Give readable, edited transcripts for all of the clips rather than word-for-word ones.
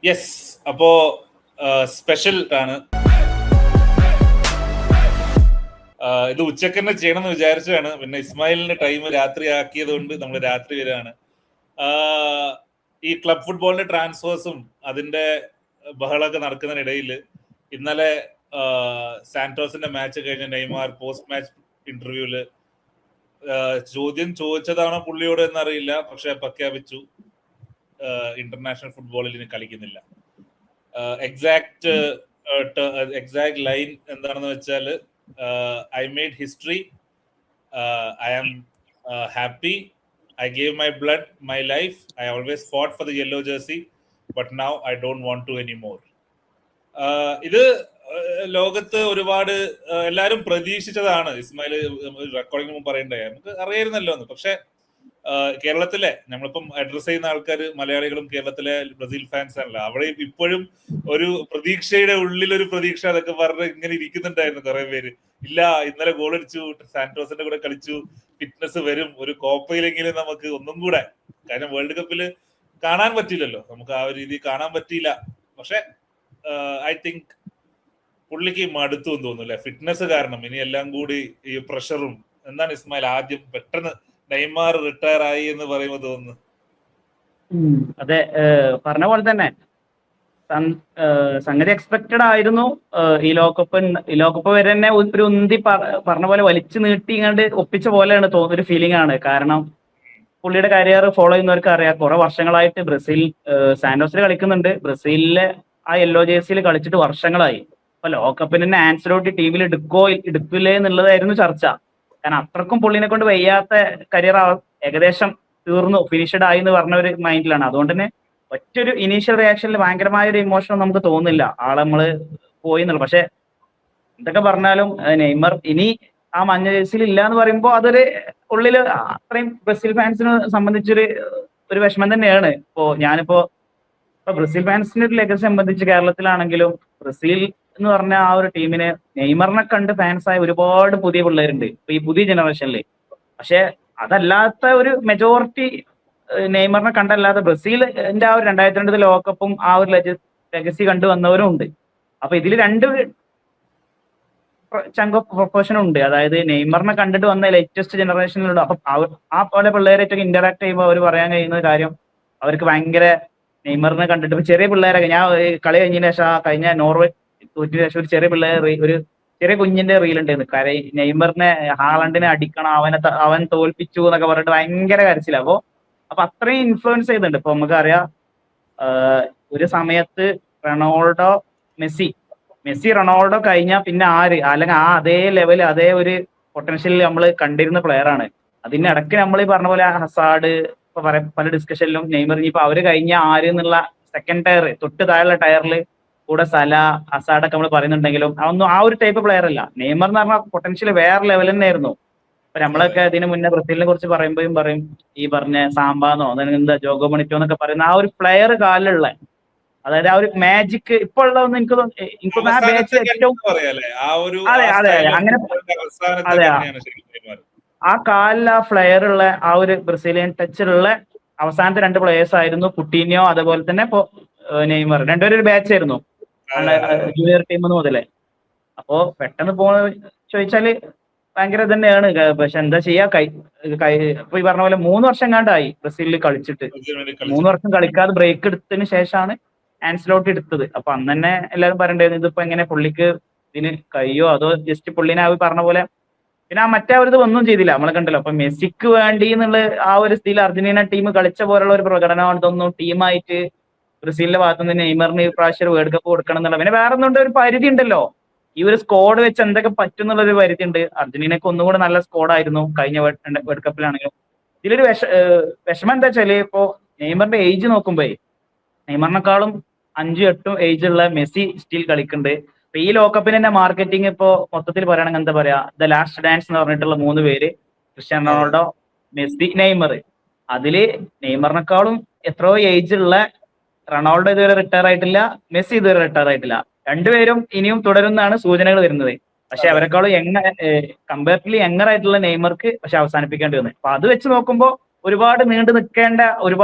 Yes, അപ്പോ special ആണ്. ഇത് ഉച്ചക്ക് തന്നെ ചെയ്യണമെന്ന് വിചാരിച്ചതാണ്. പിന്നെ ഇസ്മായിലിന്റെ ടൈം രാത്രി ആക്കിയത് കൊണ്ട് നമ്മൾ രാത്രി വരാണ്. ഈ ക്ലബ് ഫുട്ബോളിന്റെ ട്രാൻസ്ഫേഴ്സും അതിന്റെ ബഹളമൊക്കെ നടക്കുന്നതിനിടയിൽ ഇന്നലെ സാന്റോസിന്റെ മാച്ച് കഴിഞ്ഞ നെയ്മാർ പോസ്റ്റ് മാച്ച് ഇന്റർവ്യൂല് ചോദ്യം ചോദിച്ചതാണോ പുള്ളിയോട് എന്നറിയില്ല, പക്ഷെ പ്രഖ്യാപിച്ചു ഇന്റർനാഷണൽ ഫുട്ബോളിൽ ഇനി കളിക്കുന്നില്ല. എക്സാക്ട് ലൈൻ എന്താണെന്ന് വെച്ചാൽ, I made history. I am happy. I gave my blood, my life. I always fought for the yellow jersey, but now I don't want to anymore. ഇത് ലോകത്ത് ഒരുപാട് എല്ലാരും പ്രതീക്ഷിച്ചതാണ്. ഇസ്മായിൽ റെക്കോർഡിംഗ് മുമ്പ് പറയണ്ടേ, നമുക്ക് അറിയായിരുന്നല്ലോ എന്ന്. പക്ഷെ കേരളത്തിലെ നമ്മളിപ്പം അഡ്രസ് ചെയ്യുന്ന ആൾക്കാർ മലയാളികളും കേരളത്തിലെ ബ്രസീൽ ഫാൻസ് ആണല്ലോ. അവിടെ ഇപ്പോഴും ഒരു പ്രതീക്ഷയുടെ ഉള്ളിലൊരു പ്രതീക്ഷ അതൊക്കെ പറഞ്ഞ് ഇങ്ങനെ ഇരിക്കുന്നുണ്ടായിരുന്നു കുറെ പേര്. ഇല്ല, ഇന്നലെ ഗോൾ അടിച്ചു, സാന്റോസിന്റെ കൂടെ കളിച്ചു, ഫിറ്റ്നസ് വരും, ഒരു കോപ്പയിലെങ്കിലും നമുക്ക് ഒന്നും കൂടെ, കാരണം വേൾഡ് കപ്പില് കാണാൻ പറ്റില്ലല്ലോ, നമുക്ക് ആ ഒരു രീതി കാണാൻ പറ്റിയില്ല. പക്ഷെ ഐ തിങ്ക് പുള്ളിക്ക് മടുത്തു എന്ന് തോന്നുന്നു, ഫിറ്റ്നസ് കാരണം. ഇനി എല്ലാം കൂടി ഈ പ്രഷറും എന്താണ് ഇസ്മായിൽ ആദ്യം പെട്ടെന്ന് നെയ്മാർ റിട്ടയർ ആയി എന്ന് പറയുമ്പോൾ തോന്നുന്നു. അതെ, പറഞ്ഞ പോലെ തന്നെ സംഗതി എക്സ്പെക്റ്റഡ് ആയിരുന്നു. ഈ ലോകകപ്പ് വരെ തന്നെ ഒരു ഉന്തി പറഞ്ഞ പോലെ വലിച്ചു നീട്ടിങ്ങാണ്ട് ഒപ്പിച്ച പോലെയാണ് തോന്നുന്നൊരു ഫീലിംഗ് ആണ്. കാരണം പുള്ളിയുടെ കരിയർ ഫോളോ ചെയ്യുന്നവർക്ക് അറിയാം, കുറെ വർഷങ്ങളായിട്ട് ബ്രസീൽ സാന്റോസിൽ കളിക്കുന്നുണ്ട്. ബ്രസീലിലെ ആ യെല്ലോ ജേഴ്സിയിൽ കളിച്ചിട്ട് വർഷങ്ങളായി. അപ്പൊ ലോകകപ്പിന് തന്നെ ആൻസലോട്ടി ടീമിൽ എടുക്കില്ലേ എന്നുള്ളതായിരുന്നു ചർച്ച. കാരണം അത്രക്കും പുള്ളിനെ കൊണ്ട് വയ്യാത്ത കരിയർ ഏകദേശം തീർന്നു, ഫിനിഷ്ഡ് ആയി എന്ന് പറഞ്ഞ ഒരു മൈൻഡിലാണ്. അതുകൊണ്ട് തന്നെ ഒറ്റൊരു ഇനീഷ്യൽ റിയാക്ഷനിൽ ഭയങ്കരമായ ഒരു ഇമോഷൻ നമുക്ക് തോന്നുന്നില്ല ആളെ നമ്മള് പോയി എന്നുള്ളത്. പക്ഷെ എന്തൊക്കെ പറഞ്ഞാലും നെയ്മർ ഇനി ആ മഞ്ഞ ജേഴ്സിയിൽ ഇല്ല എന്ന് പറയുമ്പോൾ അതൊരു ഉള്ളില് അത്രയും ബ്രസീൽ ഫാൻസിനെ സംബന്ധിച്ചൊരു വിഷമം തന്നെയാണ്. ഞാനിപ്പോ ബ്രസീൽ ഫാൻസിന്റെ ഒരു ലെഗസി സംബന്ധിച്ച് കേരളത്തിലാണെങ്കിലും ബ്രസീൽ എന്ന് പറഞ്ഞ ആ ഒരു ടീമിന് നെയ്മറിനെ കണ്ട് ഫാൻസായ ഒരുപാട് പുതിയ പിള്ളേരുണ്ട് ഇപ്പൊ ഈ പുതിയ ജനറേഷനിൽ. പക്ഷെ അതല്ലാത്ത ഒരു മെജോറിറ്റി നെയ്മറിനെ കണ്ടല്ലാതെ ബ്രസീലിന്റെ ആ ഒരു 2002 ലോകകപ്പും ആ ഒരു ലെഗസി കണ്ടുവന്നവരും ഉണ്ട്. അപ്പൊ ഇതിൽ രണ്ട് ചങ്ക് ഓഫ് പ്രൊപ്പോർഷൻ ഉണ്ട്. അതായത് നെയ്മറിനെ കണ്ടിട്ട് വന്ന ലേറ്റസ്റ്റ് ജനറേഷനിലുണ്ട്. അപ്പൊ ആ പോലെ പിള്ളേരായിട്ടൊക്കെ ഇന്ററാക്ട് ചെയ്യുമ്പോൾ അവർ പറയാൻ കഴിയുന്ന കാര്യം, അവർക്ക് ഭയങ്കര നെയ്മറിനെ കണ്ടിട്ട് ചെറിയ പിള്ളേരൊക്കെ, ഞാൻ കളി കഴിഞ്ഞതിന് ശേഷം കഴിഞ്ഞ നോർവേ തോറ്റിന് ശേഷം ഒരു ചെറിയ പിള്ളേർ ഒരു ചെറിയ കുഞ്ഞിന്റെ റീൽ ഉണ്ടായിരുന്നു, നെയ്മറിനെ ഹാളണ്ടിനെ അടിക്കണം, അവൻ തോൽപ്പിച്ചു എന്നൊക്കെ പറഞ്ഞിട്ട് ഭയങ്കര കരച്ചില്ല. അപ്പൊ അത്രയും ഇൻഫ്ലുവൻസ് ചെയ്യുന്നുണ്ട്. ഇപ്പൊ നമുക്കറിയാം ഒരു സമയത്ത് റൊണാൾഡോ മെസ്സി റൊണാൾഡോ കഴിഞ്ഞാൽ പിന്നെ ആര്, അല്ലെങ്കിൽ ആ അതേ ലെവൽ അതേ ഒരു പൊട്ടൻഷ്യൽ നമ്മൾ കണ്ടിരുന്ന പ്ലെയർ ആണ്. അതിന്റെ ഇടയ്ക്ക് നമ്മൾ ഈ പറഞ്ഞ പോലെ ഹസാഡ് ഇപ്പൊ പല ഡിസ്കഷനിലും നെയ്മർ ഇനിയിപ്പോ അവര് കഴിഞ്ഞ ആര് എന്നുള്ള സെക്കൻഡ് ടയർ തൊട്ട് താഴെയുള്ള ടയറിൽ കൂടെ സല ഹസാഡൊക്കെ നമ്മൾ പറയുന്നുണ്ടെങ്കിലും അതൊന്നും ആ ഒരു ടൈപ്പ് പ്ലെയർ അല്ല. നെയ്മർ എന്ന് പറഞ്ഞാൽ പൊട്ടൻഷ്യൽ വേറെ ലെവൽ തന്നെയായിരുന്നു. ഇപ്പൊ നമ്മളൊക്കെ ഇതിന് മുന്നേ ബ്രസീലിനെ കുറിച്ച് പറയുമ്പോഴും പറയും ഈ പറഞ്ഞ സാമ്പാന്നോ എന്താ ജോഗോ ബൊണിറ്റോ എന്നൊക്കെ പറയുന്ന ആ ഒരു പ്ലെയർ കാലിലുള്ള, അതായത് ആ ഒരു മാജിക് ഇപ്പൊ ഉള്ളതൊന്നും എനിക്ക് ആ ബാച്ച് ഏറ്റവും അതെ അങ്ങനെ അതെ ആ കാലിൽ ആ ഫ്ലെയർ ഉള്ള ആ ഒരു ബ്രസീലിയൻ ടച്ചിലുള്ള അവസാനത്തെ രണ്ട് പ്ലേയേഴ്സ് ആയിരുന്നു കുട്ടീനിയോ, അതുപോലെ തന്നെ ഇപ്പൊ നെയ്മർ. രണ്ടുപേരും ഒരു ബാച്ച് ആയിരുന്നു ജൂനിയർ ടീം മുതലേ. അപ്പോ പെട്ടെന്ന് ചോദിച്ചാല് ഭയങ്കര തന്നെയാണ്. പക്ഷെ എന്താ ചെയ്യാ, ഇപ്പൊ ഈ പറഞ്ഞ പോലെ 3 വർഷം കണ്ടായി ബ്രസീലിൽ കളിച്ചിട്ട്. 3 വർഷം കളിക്കാതെ ബ്രേക്ക് എടുത്തതിന് ശേഷമാണ് ആൻസലോട്ടി എടുത്തത്. അപ്പൊ അന്ന് തന്നെ എല്ലാവരും പറയണ്ടായിരുന്നു ഇതിപ്പോ എങ്ങനെ പുള്ളിക്ക് ഇതിന് കഴിയോ, അതോ ജസ്റ്റ് പുള്ളിനെ പറഞ്ഞ പോലെ. പിന്നെ ആ മറ്റേ അവരിത് ഒന്നും ചെയ്തില്ല, നമ്മളെ കണ്ടല്ലോ. അപ്പൊ മെസ്സിക്ക് വേണ്ടി എന്നുള്ള ആ ഒരു സ്ഥിതിയിൽ അർജന്റീന ടീം കളിച്ച പോലുള്ള ഒരു പ്രകടനം ഇതൊന്നും ടീമായിട്ട് ബ്രസീലിന്റെ ഭാഗത്തുനിന്ന് നെയ്മറിന് ഈ പ്രാവശ്യം വേൾഡ് കപ്പ് കൊടുക്കണം എന്നുള്ള. പിന്നെ വേറെ ഒന്നുകൊണ്ട് ഒരു പരിധി ഉണ്ടല്ലോ, ഈ ഒരു സ്ക്വാഡ് വെച്ച് എന്തൊക്കെ പറ്റും എന്നുള്ളൊരു പരിധി ഉണ്ട്. അർജന്റീനക്ക് ഒന്നുകൂടെ നല്ല സ്ക്വാഡായിരുന്നു കഴിഞ്ഞ വേൾഡ് കപ്പിലാണെങ്കിലും. ഇതിലൊരു വിഷമം എന്താ വെച്ചാല്, ഇപ്പോ നെയ്മറിന്റെ ഏജ് നോക്കുമ്പോ നെയ്മറിനെക്കാളും 5-8 ഏജ് ഉള്ള മെസ്സി സ്റ്റിൽ കളിക്കുന്നുണ്ട്. അപ്പൊ ഈ ലോകകപ്പിന് തന്നെ മാർക്കറ്റിംഗ് ഇപ്പോ മൊത്തത്തിൽ പറയുകയാണെങ്കിൽ എന്താ പറയാ, ദ ലാസ്റ്റ് ഡാൻസ് എന്ന് പറഞ്ഞിട്ടുള്ള 3 പേര്, ക്രിസ്ത്യാനോ റൊണാൾഡോ, മെസ്സി, നെയ്മർ. അതില് നെയ്മറിനെക്കാളും എത്രയോ ഏജ് ഉള്ള റൊണാൾഡോ ഇതുവരെ റിട്ടയർ ആയിട്ടില്ല, മെസ്സി ഇതുവരെ റിട്ടയർ ആയിട്ടില്ല. രണ്ടുപേരും ഇനിയും തുടരുന്നതാണ് സൂചനകൾ വരുന്നത്. പക്ഷെ അവരെക്കാളും കമ്പാരിറ്റീവ്ലി യങ്ങർ ആയിട്ടുള്ള നെയ്മർക്ക് പക്ഷെ അവസാനിപ്പിക്കേണ്ടി വന്നു. അപ്പൊ അത് വെച്ച് നോക്കുമ്പോൾ ഒരുപാട് നീണ്ടു നിൽക്കേണ്ട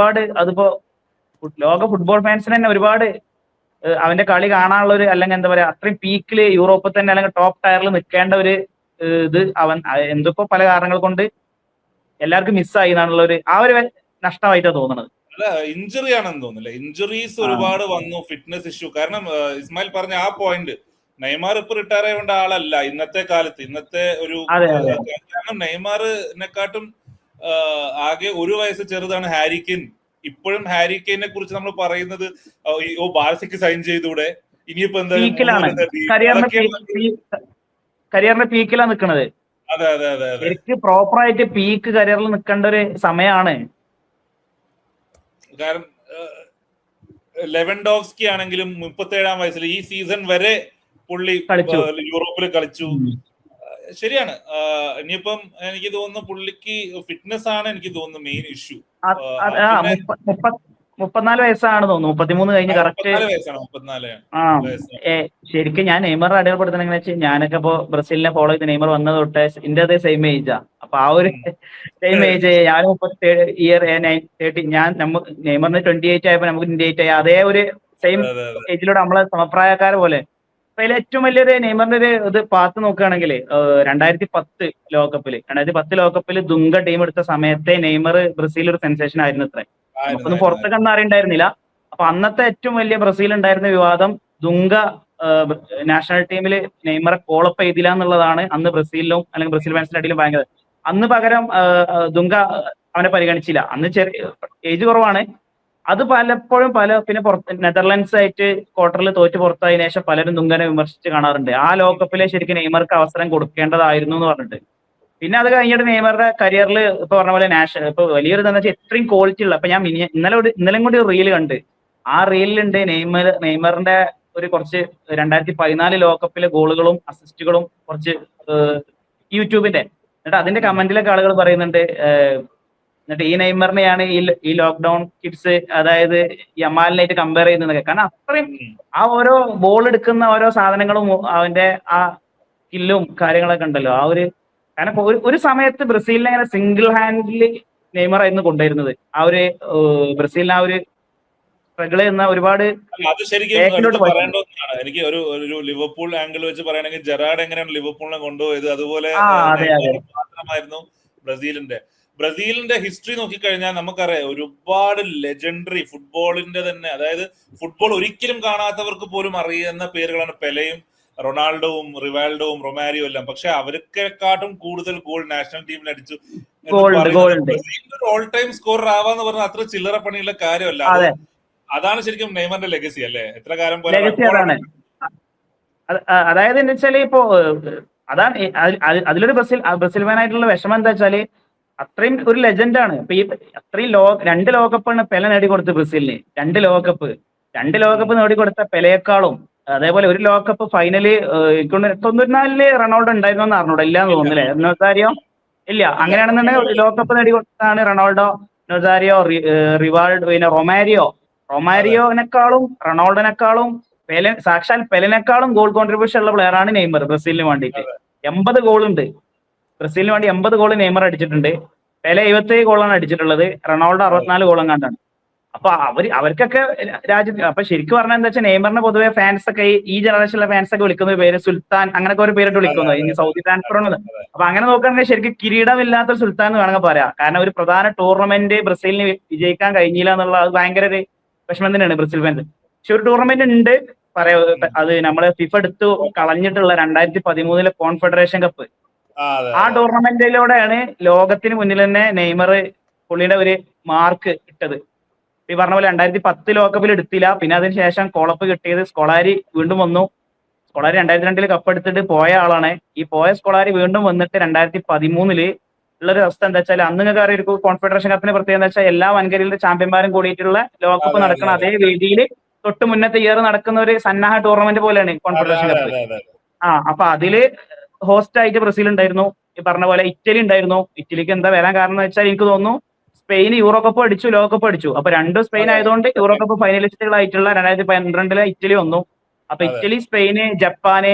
അതിപ്പോ ലോക ഫുട്ബോൾ ഫാൻസിന് തന്നെ ഒരുപാട് അവന്റെ കളി കാണാനുള്ള ഒരു, അല്ലെങ്കിൽ എന്താ പറയാ, അത്രയും പീക്കില് യൂറോപ്പിൽ തന്നെ അല്ലെങ്കിൽ ടോപ്പ് ടയറിൽ നിൽക്കേണ്ട ഒരു ഇത് അവൻ എന്തൊക്കെ പല കാരണങ്ങൾ കൊണ്ട് എല്ലാവർക്കും മിസ്സായി എന്നുള്ള ഒരു ആ ഒരു നഷ്ടമായിട്ടാണ് തോന്നുന്നത്. അല്ല, ഇഞ്ചുറി ആണെന്ന് തോന്നുന്നില്ല. ഇഞ്ചുറീസ് ഒരുപാട് വന്നു, ഫിറ്റ്നസ് ഇഷ്യൂ. കാരണം ഇസ്മായിൽ പറഞ്ഞ ആ പോയിന്റ്, നെയ്മാർ ഇപ്പൊ റിട്ടയർ ആയതുകൊണ്ട് ആളല്ല ഇന്നത്തെ കാലത്ത്, ഇന്നത്തെ ഒരു കാരണം നെയ്മാറിനെക്കാട്ടും ആകെ ഒരു വയസ്സ് ചെറുതാണ് ഹാരി കെയ്ൻ. ഇപ്പോഴും ഹാരി കെയ്നെ കുറിച്ച് നമ്മൾ പറയുന്നത് ബാർസയ്ക്ക് സൈൻ ചെയ്തൂടെ, ഇനിയിപ്പോ കരിയറിന്റെ പീക്കിലാണ് നിൽക്കുന്നത്. അതെ അതെ അതെ അതെ, ശരിക്കും പ്രോപ്പറായിട്ട് പീക്ക് കരിയറിൽ നിൽക്കേണ്ട ഒരു സമയമാണ്. കാരണം ലെവൻഡോവ്സ്കി ആണെങ്കിലും 37-ാം വയസ്സിൽ ഈ സീസൺ വരെ പുള്ളി യൂറോപ്പിൽ കളിച്ചു. ശരിയാണ്. ഇനിയിപ്പം എനിക്ക് തോന്നുന്നു പുള്ളിക്ക് ഫിറ്റ്നസ് ആണ് എനിക്ക് തോന്നുന്നു മെയിൻ ഇഷ്യൂ. 34 വയസ്സാണ് തോന്നുന്നു, 33 കഴിഞ്ഞ് കറക്റ്റ്. ശരിക്കും ഞാൻ നെയ്മർ അടയാളപ്പെടുത്തണമെന്ന് വെച്ചാൽ, ഞാനൊക്കെ ഇപ്പോ ബ്രസീലിനെ ഫോളോ ചെയ്ത് നെയ്മർ വന്നത് തൊട്ടേ എന്റെ അതേ സെയിം ഏജാ. അപ്പൊ ആ ഒരു സെയിം ഏജ്, ഞാൻ 30 ഞാൻ നെയ്മറിന് 28 ആയപ്പോ നമുക്ക് 28 ആയി. അതേ ഒരു സെയിം ഏജിലൂടെ നമ്മളെ സമപ്രായക്കാരെ പോലെ. അപ്പൊ അതിൽ ഏറ്റവും വലിയൊരു നെയ്മറിന്റെ ഒരു ഇത് പാത്ത് നോക്കുകയാണെങ്കിൽ 2010 ലോകകപ്പിൽ ദുങ്ക ടീം എടുത്ത സമയത്തെ നെയ്മർ ബ്രസീൽ ഒരു സെൻസേഷൻ ആയിരുന്നു ഇത്ര. നമുക്കൊന്നും പുറത്തൊക്കെ ഒന്നും അറിയണ്ടായിരുന്നില്ല. അപ്പൊ അന്നത്തെ ഏറ്റവും വലിയ ബ്രസീൽ ഉണ്ടായിരുന്ന വിവാദം ദുങ്ക നാഷണൽ ടീമിൽ നെയ്മറെ കോളപ്പ് ചെയ്തില്ല എന്നുള്ളതാണ്. അന്ന് ബ്രസീലിലും അല്ലെങ്കിൽ ബ്രസീൽ ഫാൻസിന്റെ അടിയിലും ഭയങ്കര. അന്ന് പകരം ദുങ്ക അവനെ പരിഗണിച്ചില്ല. അന്ന് ചെറിയ ഏജ് കുറവാണ്. അത് പലപ്പോഴും പിന്നെ നെതർലൻഡ്സ് ആയിട്ട് ക്വാർട്ടറിൽ തോറ്റ് പുറത്തായതിനു ശേഷം പലരും ദുങ്കനെ വിമർശിച്ച് കാണാറുണ്ട്. ആ ലോകകപ്പിലെ ശരിക്കും നെയ്മർക്ക് അവസരം കൊടുക്കേണ്ടതായിരുന്നു എന്ന് പറഞ്ഞിട്ട്. പിന്നെ അത് കഴിഞ്ഞിട്ട് നെയ്മറുടെ കരിയറിൽ ഇപ്പൊ പറഞ്ഞ പോലെ ഇപ്പൊ വലിയൊരു എന്താ വെച്ചാൽ ഇത്രയും ക്വാളിറ്റി ഉള്ള. അപ്പൊ ഞാൻ ഇന്നലെയും കൂടി റീല് കണ്ട്. ആ റീലിലുണ്ട് നെയ്മറിന്റെ ഒരു കുറച്ച് 2014 ലോകകപ്പിലെ ഗോളുകളും അസിസ്റ്റുകളും കുറച്ച് യൂട്യൂബിന്റെ. എന്നിട്ട് അതിന്റെ കമന്റിലൊക്കെ ആളുകൾ പറയുന്നുണ്ട്, എന്നിട്ട് ഈ നെയ്മറിനെയാണ് ഈ ലോക്ക്ഡൌൺ കിഡ്സ്, അതായത് യമാലിനായിട്ട് കമ്പയർ ചെയ്യുന്നതൊക്കെ. കാരണം അത്രയും ആ ഓരോ ബോൾ എടുക്കുന്ന ഓരോ സാധനങ്ങളും അവന്റെ ആ സ്കില്ലും കാര്യങ്ങളൊക്കെ ഉണ്ടല്ലോ. ആ ഒരു കാരണം ഒരു സമയത്ത് ബ്രസീലിനെ അങ്ങനെ സിംഗിൾ ഹാൻഡിൽ നെയ്മർ ആയിരുന്നു കൊണ്ടുവരുന്നത്. ആ ഒരു ബ്രസീലിന് ആ ഒരു സ്ട്രഗിൾ ചെയ്യുന്ന ഒരുപാട്. അത് ശരിക്കും പറയേണ്ടതാണ്. എനിക്ക് ഒരു ലിവർപൂൾ ആംഗിൾ വെച്ച് പറയുകയാണെങ്കിൽ ജെറാർഡ് എങ്ങനെയാണ് ലിവർപൂളിനെ കൊണ്ടുപോയത്, അതുപോലെ മാത്രമായിരുന്നു ബ്രസീലിന്റെ ഹിസ്റ്ററി നോക്കിക്കഴിഞ്ഞാൽ നമുക്കറിയാം ഒരുപാട് ലെജൻഡറി ഫുട്ബോളിന്റെ തന്നെ, അതായത് ഫുട്ബോൾ ഒരിക്കലും കാണാത്തവർക്ക് പോലും അറിയുന്ന പേരുകളാണ് പെലെയും റൊണാൾഡോവും റിവാൾഡോവും റൊമാരിയോ എല്ലാം. പക്ഷെ അവർക്കെക്കാട്ടും കൂടുതൽ ഗോൾ നാഷണൽ ടീമിൽ അടിച്ചു. ഓൾ ടൈം സ്കോറർ ആവാന്ന് പറഞ്ഞാൽ അത്ര ചില്ലറ പണിയുള്ള കാര്യമല്ല. അതാണ് ശരിക്കും നെയ്മറിന്റെ ലെഗസി അല്ലേ? എത്ര കാലം പോലെ അതായത് എന്താ വെച്ചാല് ഇപ്പോ അതാണ് അതിലൊരു ബ്രസീൽ ഫാനായിട്ടുള്ള വിഷമം എന്താ വെച്ചാല്, അത്രയും ഒരു ലെജൻഡാണ്. ഇപ്പൊ ഈ അത്രയും 2 ലോകകപ്പാണ് പെലെ നേടിക്കൊടുത്തത് ബ്രസീലിന്. 2 ലോകകപ്പ് നേടിക്കൊടുത്ത പെലയെക്കാളും, അതേപോലെ ഒരു ലോകകപ്പ് ഫൈനല് 94 റൊണാൾഡോ ഉണ്ടായിരുന്നോന്ന് അറിഞ്ഞൂടാ, ഇല്ലാന്ന് തോന്നുന്നില്ലേ? നൊസാരിയോ ഇല്ല. അങ്ങനെയാണെന്നുണ്ടെങ്കിൽ ലോകകപ്പ് നേടിക്കൊടുത്താണ് റൊണാൾഡോ, നൊസാരിയോ, റിവാൾഡോ, പിന്നെ റൊമാരിയോനെക്കാളും റൊണാൾഡോനെക്കാളും സാക്ഷാൽ പെലെനെക്കാളും ഗോൾ കോൺട്രിബ്യൂഷൻ ഉള്ള പ്ലെയർ ആണ് നെയ്മർ ബ്രസീലിന് വേണ്ടിയിട്ട്. 80 ഗോൾ ഉണ്ട് ബ്രസീലിന് വേണ്ടി. 80 ഗോൾ നെയ്മർ അടിച്ചിട്ടുണ്ട്. പെലെ 77 ഗോളാണ് അടിച്ചിട്ടുള്ളത്. റൊണാൾഡോ 64 ഗോളും കണ്ടാണ്. അപ്പൊ അവർക്കൊക്കെ രാജ്യത്ത്. അപ്പൊ ശരിക്കും പറഞ്ഞാൽ എന്താ വെച്ചാൽ, നെയ്മറിനെ പൊതുവെ ഫാൻസ് ഒക്കെ ഈ ജനറേഷനിലെ ഫാൻസ് ഒക്കെ വിളിക്കുന്ന പേര് സുൽത്താൻ, അങ്ങനൊക്കെ ഒരു പേരിട്ട് വിളിക്കുന്നത് ഇനി സൗദി ട്രാൻസ്ഫർ. അപ്പൊ അങ്ങനെ നോക്കുകയാണെങ്കിൽ ശരിക്കും കിരീടമില്ലാത്ത സുൽത്താൻ എന്ന് വേണമെങ്കിൽ പറയാം. കാരണം ഒരു പ്രധാന ടൂർണമെന്റ് ബ്രസീലിന് വിജയിക്കാൻ കഴിഞ്ഞില്ല എന്നുള്ള അത് ഭയങ്കര ഒരു വിഷമം തന്നെയാണ് ബ്രസീൽ ഫാൻസ്. പക്ഷെ ഒരു ടൂർണമെന്റ് ഉണ്ട് പറയാ, അത് നമ്മള് ഫിഫ എടുത്തു കളഞ്ഞിട്ടുള്ള 2013 കോൺഫെഡറേഷൻ കപ്പ്. ആ ടൂർണമെന്റിലൂടെയാണ് ലോകത്തിന് മുന്നിൽ തന്നെ നെയ്മർ പുള്ളിയുടെ ഒരു മാർക്ക് ഇട്ടത്. ഈ പറഞ്ഞ പോലെ 2010 ലോകകപ്പിൽ എടുത്തില്ല. പിന്നെ അതിനുശേഷം കോളപ്പ് കിട്ടിയത് സ്കൊളാരി വീണ്ടും വന്നു. സ്കൊളാരി 2002 കപ്പ് എടുത്തിട്ട് പോയ ആളാണ്. ഈ പോയ സ്കൊളാരി വീണ്ടും വന്നിട്ട് 2013 ഉള്ളൊരു അവസ്ഥ എന്താ വെച്ചാൽ, അന്ന് നിങ്ങൾക്ക് അറിയാം ഒരു കോൺഫെഡറേഷൻ കപ്പിന് പ്രത്യേകത എന്താ വെച്ചാൽ, എല്ലാ വൻകരിയിലെ ചാമ്പ്യന്മാരും കൂടിയിട്ടുള്ള ലോകകപ്പ് നടക്കുന്ന അതേ വേദിയിൽ തൊട്ട് മുന്നത്തെ ഇയർ നടക്കുന്ന ഒരു സന്നാഹ ടൂർണമെന്റ് പോലെയാണ് കോൺഫെഡറേഷൻ കപ്പ്. അപ്പൊ അതില് ഹോസ്റ്റ് ആയിട്ട് ബ്രസീൽ ഉണ്ടായിരുന്നു. ഈ പറഞ്ഞ പോലെ ഇറ്റലി ഉണ്ടായിരുന്നു. ഇറ്റലിക്ക് എന്താ വരാൻ കാരണം എന്ന് വെച്ചാൽ, എനിക്ക് തോന്നുന്നു സ്പെയിൻ യൂറോ കപ്പ് അടിച്ചു, ലോകകപ്പ് അടിച്ചു. അപ്പൊ രണ്ടും സ്പെയിൻ ആയതുകൊണ്ട് യൂറോ കപ്പ് ഫൈനലിസ്റ്റുകളായിട്ടുള്ള 2012 ഇറ്റലി വന്നു. അപ്പൊ ഇറ്റലി, സ്പെയിന്, ജപ്പാന്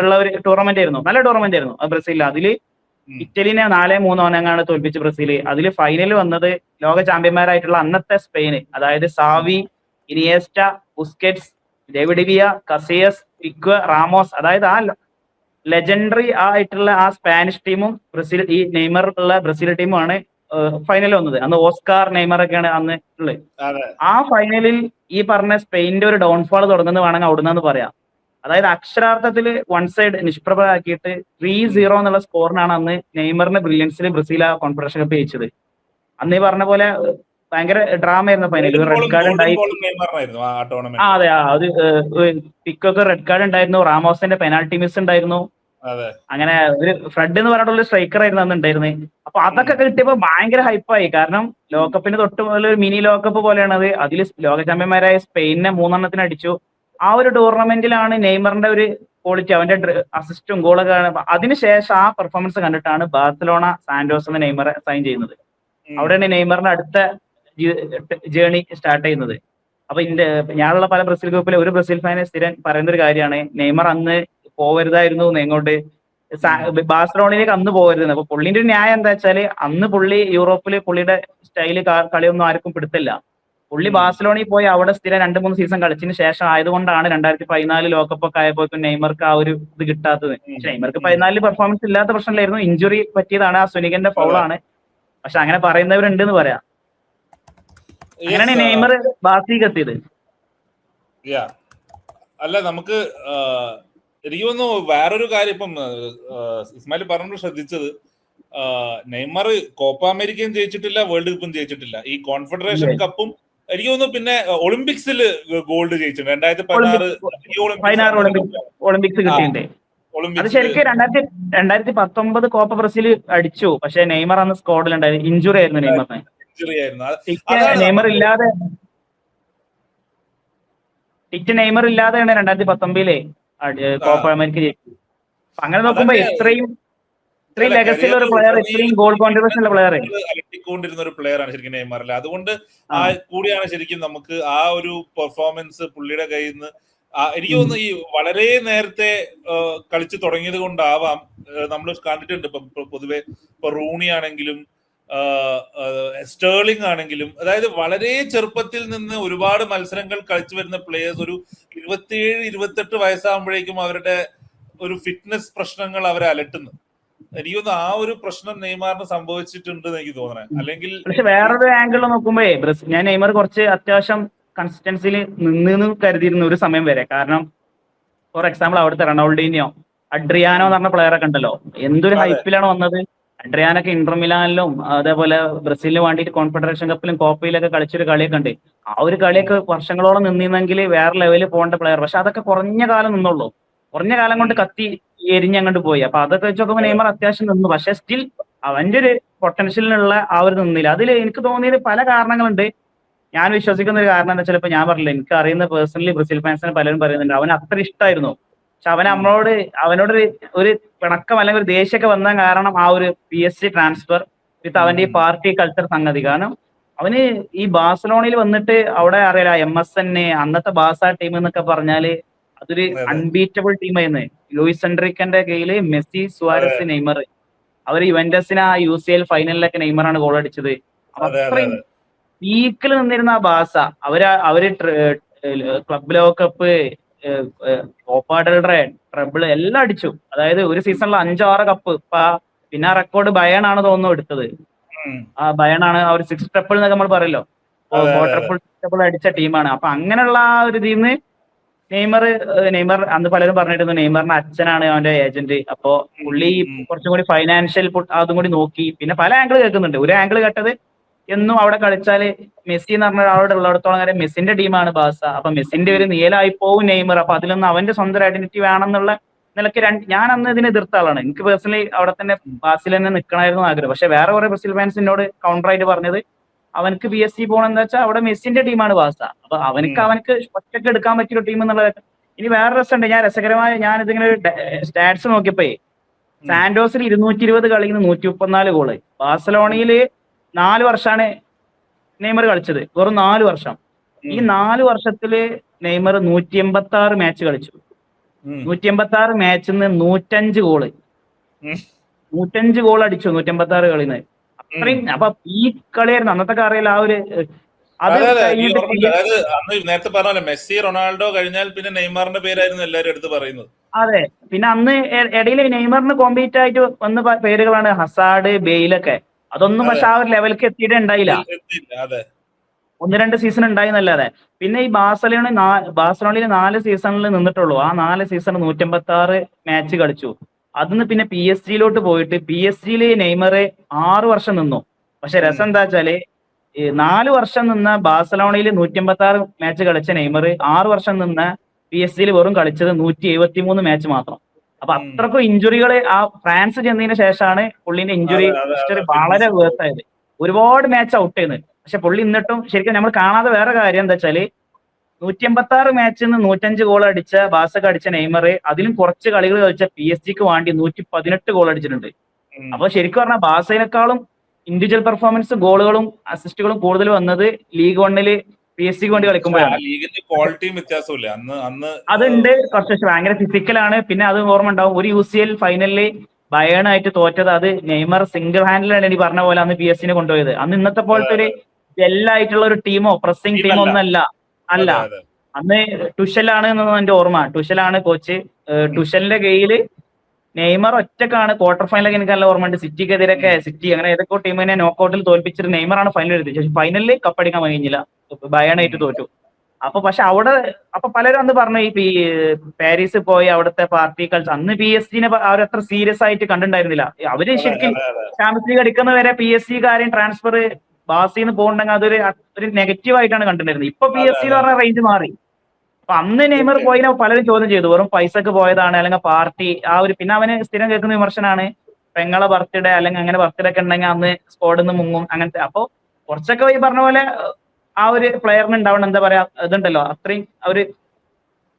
ഉള്ള ഒരു ടൂർണമെന്റ് ആയിരുന്നു. നല്ല ടൂർണമെന്റ് ആയിരുന്നു ബ്രസീലിൽ. അതില് ഇറ്റലിനെ 4-3 തോൽപ്പിച്ച് ബ്രസീൽ. അതിൽ ഫൈനൽ വന്നത് ലോക ചാമ്പ്യന്മാരായിട്ടുള്ള അന്നത്തെ സ്പെയിന്, അതായത് Xavi, Iniesta, Busquets, David Villa, Casillas, Pique, Ramos, അതായത് ആ ലെജൻഡറി ആയിട്ടുള്ള ആ സ്പാനിഷ് ടീമും ബ്രസീൽ, ഈ നെയ്മർ ഉള്ള ബ്രസീൽ ടീമുമാണ് ഫൈനൽ വന്നത്. അന്ന് ഓസ്കാർ നെയ്മർ ഒക്കെയാണ് അന്ന് ഉള്ളത്. ആ ഫൈനലിൽ ഈ പറഞ്ഞ സ്പെയിനിന്റെ ഒരു ഡൗൺഫാൾ തുടങ്ങുന്നത് വേണമെങ്കിൽ അവിടുന്ന് പറയാം. അതായത് അക്ഷരാർത്ഥത്തിൽ വൺ സൈഡ് നിഷ്പ്രഭമാക്കിയിട്ട് 3-0 എന്നുള്ള സ്കോറിനാണ് അന്ന് നെയ്മറിന്റെ ബ്രില്യൻസിൽ ബ്രസീൽ ആ കോൺഫെഡറേഷൻ കപ്പ് ജയിച്ചത്. അന്ന് ഈ പറഞ്ഞ പോലെ ഭയങ്കര ഡ്രാമ ആയിരുന്നു ഫൈനൽ. റെഡ് കാർഡ് ഉണ്ടായി. അതെ, അത് പിക്കൊക്കെ റെഡ് കാർഡ് ഉണ്ടായിരുന്നു. റാമോസിന്റെ പെനാൽറ്റി മിസ് ഉണ്ടായിരുന്നു. അങ്ങനെ ഒരു ഫ്രെഡ് എന്ന് പറഞ്ഞിട്ടുള്ള സ്ട്രൈക്കർ ആയിരുന്നു അന്ന് ഉണ്ടായിരുന്നത്. അപ്പൊ അതൊക്കെ കിട്ടിയപ്പോ ഭയങ്കര ഹൈപ്പായി. കാരണം ലോകകപ്പിന് തൊട്ട് മുതൽ ഒരു മിനി ലോകകപ്പ് പോലെയാണ് അത്. അതിൽ ലോക ചാമ്പ്യന്മാരായ സ്പെയിനിനെ 3-1 അടിച്ചു. ആ ഒരു ടൂർണമെന്റിലാണ് നെയ്മറിന്റെ ഒരു ക്വാളിറ്റി, അവന്റെ അസിസ്റ്റും ഗോളൊക്കെ. അതിനുശേഷം ആ പെർഫോമൻസ് കണ്ടിട്ടാണ് ബാർസലോണ സാന്റോസ് എന്ന നെയ്മറെ സൈൻ ചെയ്യുന്നത്. അവിടെയാണ് നെയ്മറിന്റെ അടുത്ത ജേണി സ്റ്റാർട്ട് ചെയ്യുന്നത്. അപ്പൊ ഞാനുള്ള പല ബ്രസീൽ ഗ്രൂപ്പിലെ ഒരു ബ്രസീൽ ഫാനെ സ്ഥിരം പറയുന്ന ഒരു കാര്യമാണ്, നെയ്മർ അന്ന് പോവരുതായിരുന്നു എങ്ങോട്ട്, ബാഴ്സലോണയിലേക്ക് അന്ന് പോകരുതെന്ന്. അപ്പൊ പുള്ളിന്റെ ഒരു ന്യായം എന്താ വെച്ചാല്, അന്ന് പുള്ളി യൂറോപ്പില് പുള്ളിയുടെ സ്റ്റൈല് കളിയൊന്നും ആർക്കും പിടുത്തില്ല. പുള്ളി ബാഴ്സലോണയിൽ പോയി അവിടെ സ്ഥിരം 2-3 സീസൺ കളിച്ചതിന് ശേഷം ആയതുകൊണ്ടാണ് 2014 ലോകകപ്പ് ഒക്കെ ആയപ്പോഴേക്കും നെയ്മർക്ക് ആ ഒരു ഇത് കിട്ടാത്തത്. പക്ഷെ നെയ്മർക്ക് 14 പെർഫോമൻസ് ഇല്ലാത്ത പ്രശ്നമില്ലായിരുന്നു, ഇഞ്ചുറി പറ്റിയതാണ്, ആ സുനികന്റെ ഫൗളാണ്. പക്ഷെ അങ്ങനെ പറയുന്നവരുണ്ട് എന്ന് പറയാം. അങ്ങനെയാണ് നെയ്മർ ബാസിക്ക് എത്തിയത്. അല്ല, നമുക്ക് എനിക്ക് തോന്നുന്നു വേറൊരു കാര്യം ഇപ്പം ഇസ്മായിൽ പറഞ്ഞു ശ്രദ്ധിച്ചത്, നെയ്മർ കോപ്പ അമേരിക്കയും ജയിച്ചിട്ടില്ല, വേൾഡ് കപ്പും ജയിച്ചിട്ടില്ല. ഈ കോൺഫെഡറേഷൻ കപ്പും എനിക്ക് തോന്നുന്നു പിന്നെ ഒളിമ്പിക്സിൽ ഗോൾഡ് ജയിച്ചിട്ടുണ്ട്. 2016 ഒളിമ്പിക്സ് കിട്ടിയിട്ടുണ്ട്. അത് ശരിക്കും 2019 കോപ്പ ബ്രസീൽ അടിച്ചു. പക്ഷെ നെയ്മർ അന്ന് സ്ക്വാഡിലുണ്ടായിരുന്നു, ഇഞ്ചുറി ആയിരുന്നു നെയ്മറിന്. നെയ്മർ ഇല്ലാതെയാണ് 2019 കോപ്പ അമേരിക്ക ജയിച്ചത്. അങ്ങനെ നോക്കുമ്പോ ഇത്രയും ലെഗസി ഉള്ള ഒരു പ്ലെയർ, ഇത്രയും ഗോൾ കോൺട്രിബ്യൂഷൻ ഉള്ള പ്ലെയർ അലട്ടിക്കൊണ്ടിരുന്ന ഒരു പ്ലെയർ ആണ് ശരിക്കും നെയ്മർ. അതുകൊണ്ട് കൂടിയാണ് ശരിക്കും നമുക്ക് ആ ഒരു പെർഫോമൻസ് പുള്ളിയുടെ കയ്യിൽ നിന്ന് എനിക്ക് തോന്നുന്നു ഈ വളരെ നേരത്തെ കളിച്ചു തുടങ്ങിയത് കൊണ്ടാവാം. നമ്മൾ കണ്ടിട്ടുണ്ട് ഇപ്പം പൊതുവെ ഇപ്പൊ റൂണി ആണെങ്കിലും സ്റ്റേർലിംഗ് ആണെങ്കിലും, അതായത് വളരെ ചെറുപ്പത്തിൽ നിന്ന് ഒരുപാട് മത്സരങ്ങൾ കളിച്ചു വരുന്ന പ്ലേയേഴ്സ് ഒരു 27-28 വയസ്സാകുമ്പോഴേക്കും അവരുടെ ഒരു ഫിറ്റ്നസ് പ്രശ്നങ്ങൾ അവരെ അലട്ടുന്നു. എനിക്കൊന്ന് ആ ഒരു പ്രശ്നം നെയ്മറിന് സംഭവിച്ചിട്ടുണ്ട് എനിക്ക് തോന്നണേ. അല്ലെങ്കിൽ പക്ഷെ വേറൊരു ആംഗിൾ നോക്കുമ്പോഴേ ഞാൻ നെയ്മർ കുറച്ച് അത്യാവശ്യം കൺസിസ്റ്റൻസിയിൽ നിന്ന് കരുതിയിരുന്ന ഒരു സമയം വരെ. കാരണം ഫോർ എക്സാമ്പിൾ അവിടുത്തെ റൊണാൾഡീനിയോ, അഡ്രിയാനോ എന്ന് പറഞ്ഞ പ്ലെയർ ഒക്കെ ഉണ്ടല്ലോ, എന്തൊരു ഹൈപ്പിലാണ് വന്നത്. അഡ്രിയാനൊക്കെ ഇന്റർ മിലാനിലും അതേപോലെ ബ്രസീലിന് വേണ്ടിയിട്ട് കോൺഫെഡറേഷൻ കപ്പിലും കോപ്പയിലൊക്കെ കളിച്ചൊരു കളിയൊക്കെ ഉണ്ട്. ആ ഒരു കളിയൊക്കെ വർഷങ്ങളോളം നിന്നിരുന്നെങ്കിൽ വേറെ ലെവലിൽ പോകേണ്ട പ്ലെയർ. പക്ഷെ അതൊക്കെ കുറഞ്ഞ കാലം നിന്നുള്ളൂ, കുറഞ്ഞ കാലം കൊണ്ട് കത്തി എരിഞ്ഞങ്ങോട്ട് പോയി. അപ്പൊ അതൊക്കെ വെച്ച് നോക്കുമ്പോൾ നെയ്മർ അത്യാവശ്യം നിന്നു. പക്ഷെ സ്റ്റിൽ അവന്റെ ഒരു പൊട്ടൻഷ്യലിനുള്ള ആ ഒരു നിന്നില്ല. അതിൽ എനിക്ക് തോന്നിയത് പല കാരണങ്ങളുണ്ട്. ഞാൻ വിശ്വസിക്കുന്ന ഒരു കാരണം എന്താ വെച്ചാൽ, ഇപ്പൊ ഞാൻ പറഞ്ഞില്ല, എനിക്ക് അറിയുന്ന പേഴ്സണലി ബ്രസീൽ ഫാൻസിനെ പലരും പറയുന്നുണ്ട് അവൻ അത്ര ഇഷ്ടമായിരുന്നു. പക്ഷെ അവനോട് ഒരു പിണക്കം അല്ലെങ്കിൽ ഒരു ദേഷ്യമൊക്കെ വന്ന കാരണം ആ ഒരു PSG ട്രാൻസ്ഫർ വിത്ത് അവന്റെ ഈ പാർട്ടി കൾച്ചർ സംഗതി. കാരണം അവന് ഈ ബാഴ്സലോണയിൽ വന്നിട്ട് അവിടെ അറിയാല MSN അന്നത്തെ ബാസ ടീം എന്നൊക്കെ പറഞ്ഞാല് അതൊരു അൺബീറ്റബിൾ ടീമായിരുന്നു. ലൂയിസ് എൻറിക്കന്റെ കയ്യില് മെസ്സി, സുവാരസ്, നെയ്മർ. അവര് യുവന്റസിന് ആ UCL ഫൈനലിലൊക്കെ നെയ്മറാണ് ഗോൾ അടിച്ചത്. അത്രയും പീക്കിൽ നിന്നിരുന്ന ആ ബാസ അവര് ക്ലബ് ലോകകപ്പ്, കോപ്പ ഡെൽ റേ, ട്രബിള് എല്ലാം അടിച്ചു. അതായത് ഒരു സീസണിൽ 5-6 കപ്പ്. പിന്നെ ആ റെക്കോർഡ് ബയൺ ആണ് തോന്നുന്നു എടുത്തത്. ആ ബയൺ ആണ് ആ ഒരു 6 ട്രിപ്പിൾ എന്നൊക്കെ നമ്മൾ പറയല്ലോ, 4 ട്രിപ്പിൾ അടിച്ച ടീമാണ്. അപ്പൊ അങ്ങനെയുള്ള ആ ഒരു ടീമിന് നെയ്മർ അന്ന് പലരും പറഞ്ഞിരുന്നു നെയ്മറിന്റെ അച്ഛനാണ് അവന്റെ ഏജന്റ്. അപ്പോ പുള്ളി കുറച്ചും കൂടി ഫൈനാൻഷ്യൽ അതും കൂടി നോക്കി. പിന്നെ പല ആംഗിൾ കേൾക്കുന്നുണ്ട്. ഒരു ആംഗിൾ കേട്ടത്, എന്നും അവിടെ കളിച്ചാല് മെസ്സി എന്ന് പറഞ്ഞ ഒരാളോട് ഉള്ളിടത്തോളം കാര്യം മെസ്സിന്റെ ടീമാണ് ബാസ. അപ്പൊ മെസ്സിന്റെ ഒരു നിയലായി പോവും നെയ്മർ. അപ്പൊ അതിലൊന്നും അവന്റെ സ്വന്തം ഐഡന്റിറ്റി വേണമെന്നുള്ള നിലയ്ക്ക് ഞാൻ അന്ന് ഇതിനെ എതിർത്ത ആളാണ്. എനിക്ക് പേഴ്സണലി അവിടെ തന്നെ ബാസിൽ തന്നെ നിൽക്കണമായിരുന്നു ആഗ്രഹം. പക്ഷെ വേറെ കുറെ ബ്രസീൽ ഫാൻസിനോട് കൗണ്ടർ ആയിട്ട് പറഞ്ഞത്, അവനക്ക് PSG പോകണം എന്താ വെച്ചാൽ അവിടെ മെസ്സിന്റെ ടീമാണ് ബാസ. അപ്പൊ അവനക്ക് ഒറ്റയ്ക്ക് എടുക്കാൻ പറ്റിയൊരു ടീം എന്നുള്ളത്. ഇനി വേറെ രസമുണ്ട്, ഞാൻ ഇതിങ്ങനെ ഒരു സ്റ്റാറ്റ്സ് നോക്കിയപ്പോ സാന്റോസിൽ 220 കളിയിൽ 134 ഗോള്. ബാഴ്സലോണയില് 4 വർഷമാണ് നെയ്മർ കളിച്ചത്, വെറും 4 വർഷം. ഈ 4 വർഷത്തില് നെയ്മർ 186 മാച്ച് കളിച്ചു. 186 മാച്ചിൽ നിന്ന് 105 ഗോള്. 105 ഗോൾ അടിച്ചു 156 കളിന്ന്. അത്രയും അപ്പൊ ഈ കളിയായിരുന്നു അന്നത്തെ അറിയില്ല ആ ഒരു അത് അതെ അതെ ഈ കഴിഞ്ഞിട്ട് ഓർമ്മയുണ്ട്. അതായത് അന്ന് നേരത്തെ പറഞ്ഞ മെസ്സി റൊണാൾഡോ കഴിഞ്ഞാൽ പിന്നെ നെയ്മറിന്റെ പേരായിരുന്നു എല്ലാവരും എടുത്ത് പറയുന്നത്. അതെ. പിന്നെ അന്ന് ഇടയിൽ നെയ്മറിന് കോമ്പീറ്റ് ആയിട്ട് വന്ന പേരുകളാണ് ഹസാഡ്, ബെയിലൊക്കെ. അതൊന്നും അതെ പക്ഷെ ആ ഒരു ലെവലിലേക്ക് എത്തിയിട്ടേ ഉണ്ടായില്ല. എത്തിയില്ല. അതെ 1-2 സീസൺ ഉണ്ടായിന്നല്ലാതെ. പിന്നെ ഈ ബാഴ്സലോണയിൽ 4 സീസണിൽ നിന്നിട്ടുള്ളൂ. ആ 4 സീസൺ 156 മാച്ച് കളിച്ചു. അതിന്ന് പിന്നെ പി എസ് ജിയിലോട്ട് പോയിട്ട് പി എസ് ജിയിൽ നെയ്മർ 6 വർഷം നിന്നു. പക്ഷെ രസം എന്താ വെച്ചാല് 4 വർഷം നിന്ന ബാഴ്സലോണയിൽ 156 മാച്ച് കളിച്ച നെയ്മർ 6 വർഷം നിന്ന പി എസ് ജിയിൽ വെറും കളിച്ചത് 173 മാച്ച് മാത്രം. അപ്പൊ അത്രക്കും ഇഞ്ചുറികൾ ആ ഫ്രാൻസ് ചെന്നതിന് ശേഷമാണ് പുള്ളിന്റെ ഇഞ്ചുറി അതെ അതെ ഹിസ്റ്ററി അതെ വളരെ ഫിറ്റ്നസ് വേഴ്സായത്. ഒരുപാട് മാച്ച് ഔട്ട് ചെയ്യുന്നത്. പക്ഷെ പുള്ളി എന്നിട്ടും ശരിക്കും നമ്മൾ കാണാതെ വേറെ കാര്യം എന്താ വെച്ചാല് 186 മാച്ചിൽ നിന്ന് 105 ഗോൾ അടിച്ച ബാസക്ക് അടിച്ച നെയ്മർ അതിലും കുറച്ച് കളികൾ കളിച്ച പി എസ് ജിക്ക് വേണ്ടി 118 ഗോൾ അടിച്ചിട്ടുണ്ട്. അപ്പൊ ശരിക്കും പറഞ്ഞാൽ ബാസയിനേക്കാളും ഇൻഡിവിജ്വൽ പെർഫോമൻസ് ഗോളുകളും അസിസ്റ്റുകളും കൂടുതൽ വന്നത് ലീഗ് വണ്ണില് പി എസ് സിക്ക് വേണ്ടി കളിക്കുമ്പോഴാണ്. ലീഗിന്റെ ക്വാളിറ്റിയും വ്യത്യാസമില്ല അന്ന് അതുണ്ട് കുറച്ച് ഭയങ്കര ഫിസിക്കലാണ്. പിന്നെ അത് ഓർമ്മ ഉണ്ടാവും ഒരു UCL ഫൈനലില് ബയേണായിട്ട് തോറ്റത് അത് നെയ്മർ സിംഗിൾ ഹാൻഡിലാണ് എനിക്ക് പറഞ്ഞ പോലെ അന്ന് പി എസ് സിനെ കൊണ്ടുപോയത്. അന്ന് ഇന്നത്തെ പോലത്തെ ഒരു ജെല്ലായിട്ടുള്ള ഒരു ടീമോ പ്രസിംഗ് ടീമോ ഒന്നല്ല അല്ല. അതെ അതെ അന്ന് ടുഷലാണ് എന്നാണ് എന്റെ ഓർമ്മ. ടുഷലാണ് കോച്ച്. ടുഷലിന്റെ കീഴില് നെയ്മർ ഒറ്റക്കാണ് ക്വാർട്ടർ ഫൈനലൊക്കെ എനിക്ക് നല്ല ഓർമ്മയുണ്ട്. സിറ്റിക്കെതിരൊക്കെ സിറ്റി അങ്ങനെ ഏതൊക്കെ ടീമിനെ നോക്കൌട്ടിൽ തോൽപ്പിച്ചിട്ട് നെയ്മറാണ് ഫൈനൽ എഴുതിയത്. പക്ഷെ ഫൈനലിൽ കപ്പടിക്കാൻ കഴിഞ്ഞില്ല, ബയേണായിട്ട് തോറ്റു. അപ്പൊ പക്ഷെ അവിടെ അപ്പൊ പലരും അന്ന് പറഞ്ഞു ഈ പാരീസ് പോയി അവിടുത്തെ പാർട്ടി കൾച്ചർ അന്ന് പി എസ് ജിനെ അവരത്ര സീരിയസ് ആയിട്ട് കണ്ടിട്ടുണ്ടായിരുന്നില്ല. അവര് ശരിക്കും ചാമ്പ്യൻസ് ലീഗ് അടിക്കുന്ന വരെ പി എസ് സി കാര്യം ട്രാൻസ്ഫർ ബാസിന്ന് പോകുന്നുണ്ടെങ്കിൽ അതൊരു ഒരു നെഗറ്റീവ് ആയിട്ടാണ് കണ്ടിട്ടുണ്ടായിരുന്നത്. ഇപ്പൊ പി എസ് സി എന്ന് പറഞ്ഞ റേഞ്ച് മാറി. അപ്പൊ അന്ന് നെയ്മർ പോയിനെ പലരും ചോദ്യം ചെയ്തു, വെറും പൈസക്ക് പോയതാണ് അല്ലെങ്കിൽ പാർട്ടി ആ ഒരു. പിന്നെ അവന് സ്ഥിരം കേൾക്കുന്ന വിമർശനമാണ് പെങ്ങളെ ബർത്ത്ഡേ അല്ലെങ്കിൽ അങ്ങനെ ബർത്ത്ഡേ ഒക്കെ ഉണ്ടെങ്കിൽ അന്ന് സ്ക്വാഡിൽ നിന്ന് മുങ്ങും അങ്ങനത്തെ. അപ്പൊ കുറച്ചൊക്കെ ഈ പറഞ്ഞ പോലെ ആ ഒരു പ്ലെയറിന് ഉണ്ടാവണം എന്താ പറയാ ഇതുണ്ടല്ലോ അത്രയും ഒരു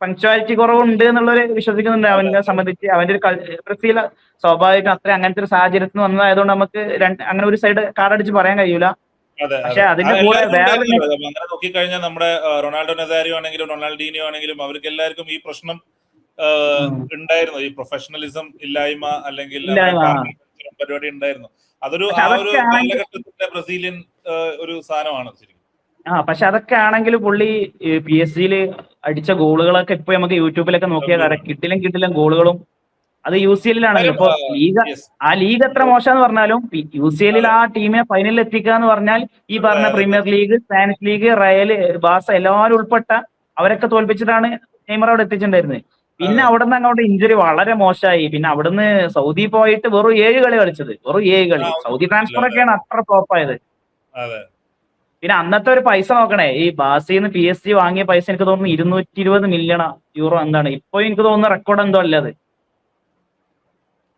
പങ്ക്ച്വാലിറ്റി കുറവുണ്ട് എന്നുള്ളൊരു വിശ്വസിക്കുന്നുണ്ട് അവനെ സംബന്ധിച്ച്. അവന്റെ ഒരു ബ്രസീൽ സ്വാഭാവികം അത്രയും അങ്ങനത്തെ ഒരു സാഹചര്യത്തിൽ നിന്ന് വന്നതായതുകൊണ്ട് നമുക്ക് അങ്ങനെ ഒരു സൈഡ് കാർഡടിച്ച് പറയാൻ കഴിയൂല. പക്ഷെ അതിന്റെ കൂടെ വേറെ അങ്ങനെ നോക്കിക്കഴിഞ്ഞാൽ നമ്മുടെ റൊണാൾഡോ നസാരിയോ ആണെങ്കിലും റൊണാൾഡീനിയോ ആണെങ്കിലും അവർക്ക് എല്ലാവർക്കും ഈ പ്രശ്നം ഉണ്ടായിരുന്നു. ഈ പ്രൊഫഷണലിസം ഇല്ലായ്മ അല്ലെങ്കിൽ പരിപാടി ഉണ്ടായിരുന്നു. അതൊരു ആ ഒരു കാലഘട്ടത്തിന്റെ ബ്രസീലിയൻ ഒരു സാധനമാണ് ശരിക്കും. പക്ഷെ അതൊക്കെ ആണെങ്കിലും പുള്ളി പി എസ് ജിയിൽ അടിച്ച ഗോളുകളൊക്കെ ഇപ്പൊ നമുക്ക് യൂട്യൂബിലൊക്കെ നോക്കിയാൽ കിട്ടില്ല ഗോളുകളും. അത് UCL ആണല്ലോ. ഇപ്പൊ ലീഗ് എത്ര മോശമെന്ന് പറഞ്ഞാലും UCL ആ ടീമിനെ ഫൈനലിൽ എത്തിക്കുക എന്ന് പറഞ്ഞാൽ ഈ പറഞ്ഞ Premier League, Spanish League, Real, ബാസ എല്ലാവരും ഉൾപ്പെട്ട അവരൊക്കെ തോൽപ്പിച്ചിട്ടാണ് നെയ്മർ അവിടെ എത്തിച്ചിട്ടുണ്ടായിരുന്നത്. പിന്നെ അവിടുന്ന് അങ്ങോട്ട് ഇഞ്ചുറി വളരെ മോശമായി. പിന്നെ അവിടുന്ന് സൗദി പോയിട്ട് വെറും 7 കളി കളിച്ചത്, വെറും 7 കളി. സൗദി ട്രാൻസ്ഫർ ഒക്കെയാണ് അത്ര ടോപ്പായത്. പിന്നെ അന്നത്തെ ഒരു പൈസ നോക്കണേ, ഈ ബാസിന്ന് പി എസ് ജി വാങ്ങിയ പൈസ എനിക്ക് തോന്നുന്നു 220 മില്യൺ യൂറോ എന്താണ്. ഇപ്പൊ എനിക്ക് തോന്നുന്ന റെക്കോർഡ് എന്തോ അല്ല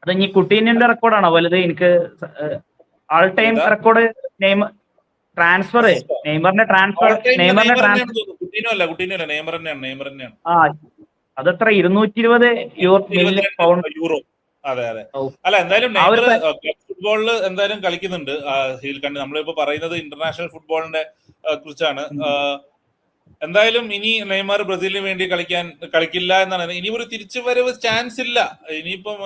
അത് ഇനി കുട്ടീനിന്റെ റെക്കോർഡാണോ വലുത്? എനിക്ക് ആൾ ടൈം റെക്കോർഡ് ട്രാൻസ്ഫർ നെയ്മറിന്റെ ട്രാൻസ്ഫർ അതത്ര 220 മില്യൺ പൗണ്ട് യൂറോ. അതെ അതെ. അല്ല എന്തായാലും ഫുട്ബോളിൽ എന്തായാലും കളിക്കുന്നുണ്ട്. നമ്മളിപ്പോ പറയുന്നത് ഇന്റർനാഷണൽ ഫുട്ബോളിന്റെ കുറിച്ചാണ്. എന്തായാലും ഇനി നെയ്മർ ബ്രസീലിന് വേണ്ടി കളിക്കില്ല എന്നാണ്. ഇനി ഒരു തിരിച്ചുവരവ് ചാൻസ് ഇല്ല. ഇനിയിപ്പം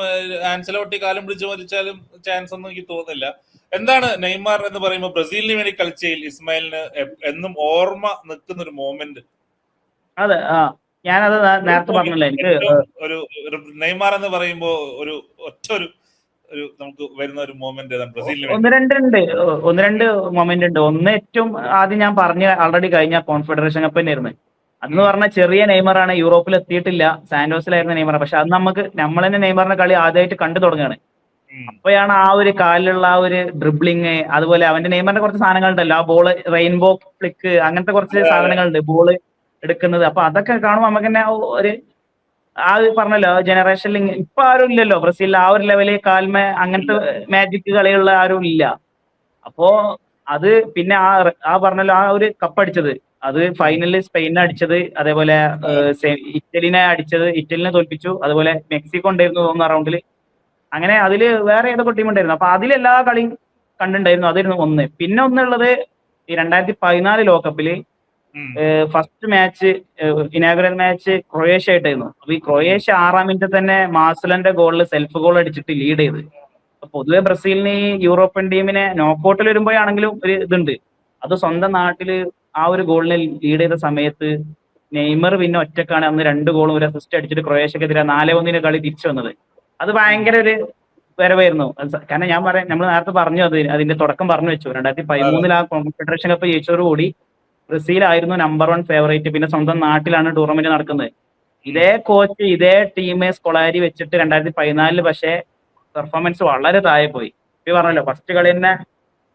ആൻസലോട്ടി കാലം പിടിച്ച് മരിച്ചാലും ചാൻസ് ഒന്നും എനിക്ക് തോന്നുന്നില്ല. എന്താണ് നെയ്മർ എന്ന് പറയുമ്പോൾ ബ്രസീലിന് വേണ്ടി കളിച്ചതിൽ ഇസ്മായിലിന് എന്നും ഓർമ്മ നിൽക്കുന്ന ഒരു മൊമെന്റ്? അതെ, ഞാനത് നേരത്തെ പറഞ്ഞല്ലോ. എനിക്ക് ഒരു നെയ്മർ എന്ന് പറയുമ്പോ ഒരു നമുക്ക് വരുന്ന ഒരു മൊമെന്റ് ബ്രസീലിന് ഒന്ന് രണ്ട് മൊമെന്റ് ഉണ്ട്. ഒന്ന് ഏറ്റവും ആദ്യം ഞാൻ പറഞ്ഞ ആൾറെഡി കഴിഞ്ഞ കോൺഫെഡറേഷൻ കപ്പ് തന്നെയായിരുന്നു. അന്ന് പറഞ്ഞ ചെറിയ നെയ്മറാണ്, യൂറോപ്പിൽ എത്തിയിട്ടില്ല, സാന്റോസിലായിരുന്ന നെയ്മർ. പക്ഷെ അത് നമ്മൾ തന്നെ നെയ്മറിന്റെ കളി ആദ്യമായിട്ട് കണ്ടു തുടങ്ങുകയാണ്. അപ്പോഴാണ് ആ ഒരു കാലിലുള്ള ആ ഒരു ഡ്രിബ്ലിങ്, അതുപോലെ അവന്റെ നെയ്മറിന്റെ കുറച്ച് സാധനങ്ങളുണ്ടല്ലോ, ആ ബോള് റെയിൻബോ ഫ്ലിക്ക് അങ്ങനത്തെ കുറച്ച് സാധനങ്ങളുണ്ട് ബോള് എടുക്കുന്നത്. അപ്പൊ അതൊക്കെ കാണുമ്പോൾ നമുക്ക് തന്നെ ഒരു ആ പറഞ്ഞല്ലോ ജനറേഷനിൽ ഇപ്പൊ ആരും ഇല്ലല്ലോ ബ്രസീലിൽ ആ ഒരു ലെവലിൽ കാൽമേ അങ്ങനത്തെ മാജിക് കളിയുള്ള ആരും ഇല്ല. അപ്പോ അത് പിന്നെ ആ പറഞ്ഞല്ലോ ആ ഒരു കപ്പ് അടിച്ചത് അത് ഫൈനലിൽ സ്പെയിനെ അടിച്ചത്, അതേപോലെ ഇറ്റലിനെ അടിച്ചത്, ഇറ്റലിനെ തോൽപ്പിച്ചു, അതുപോലെ മെക്സിക്കോ ഉണ്ടായിരുന്നു തോന്നുന്ന റൗണ്ടില്. അങ്ങനെ അതില് വേറെ ഏതൊക്കെ ടീം ഉണ്ടായിരുന്നു. അപ്പൊ അതിലെല്ലാ കളിയും കണ്ടിട്ടുണ്ടായിരുന്നു. അതായിരുന്നു ഒന്ന്. പിന്നെ ഒന്നുള്ളത് ഈ 2014 ലോകകപ്പില് first match, inaugural match Croatia ആയിട്ടായിരുന്നു. അപ്പൊ ഈ ക്രൊയേഷ്യ 6ാം മിനിറ്റ് തന്നെ മാർസലന്റെ ഗോളിൽ സെൽഫ് ഗോൾ അടിച്ചിട്ട് ലീഡ് ചെയ്ത്. പൊതുവെ ബ്രസീലിന് ഈ യൂറോപ്യൻ ടീമിനെ നോക്കൌട്ടിൽ വരുമ്പോഴാണെങ്കിലും ഒരു ഇതുണ്ട്. അത് സ്വന്തം നാട്ടില് ആ ഒരു ഗോളിനെ ലീഡ് ചെയ്ത സമയത്ത് നെയ്മർ പിന്നെ ഒറ്റക്കാണ് അന്ന് 2 ഗോളും ഒരു അസിസ്റ്റ് അടിച്ചിട്ട് ക്രൊയേഷ്യക്കെതിരെ 4-1 കളി തിരിച്ചു വന്നത്. അത് ഭയങ്കര ഒരു വരവായിരുന്നു. കാരണം ഞാൻ പറയാം, നമ്മൾ നേരത്തെ പറഞ്ഞു, അതിന്റെ തുടക്കം പറഞ്ഞു വെച്ചു. 2013 ആ കോൺഫെഡറേഷൻ കപ്പ് ജയിച്ചതോടുകൂടി ബ്രസീൽ ആയിരുന്നു നമ്പർ 1 ഫേവറേറ്റ്. പിന്നെ സ്വന്തം നാട്ടിലാണ് ടൂർണമെന്റ് നടക്കുന്നത്. ഇതേ കോച്ച് ഇതേ ടീം സ്കൊളാരി വെച്ചിട്ട് 2014 പക്ഷേ പെർഫോമൻസ് വളരെ താഴെ പോയി. ഈ പറഞ്ഞല്ലോ ഫസ്റ്റ് കളി തന്നെ.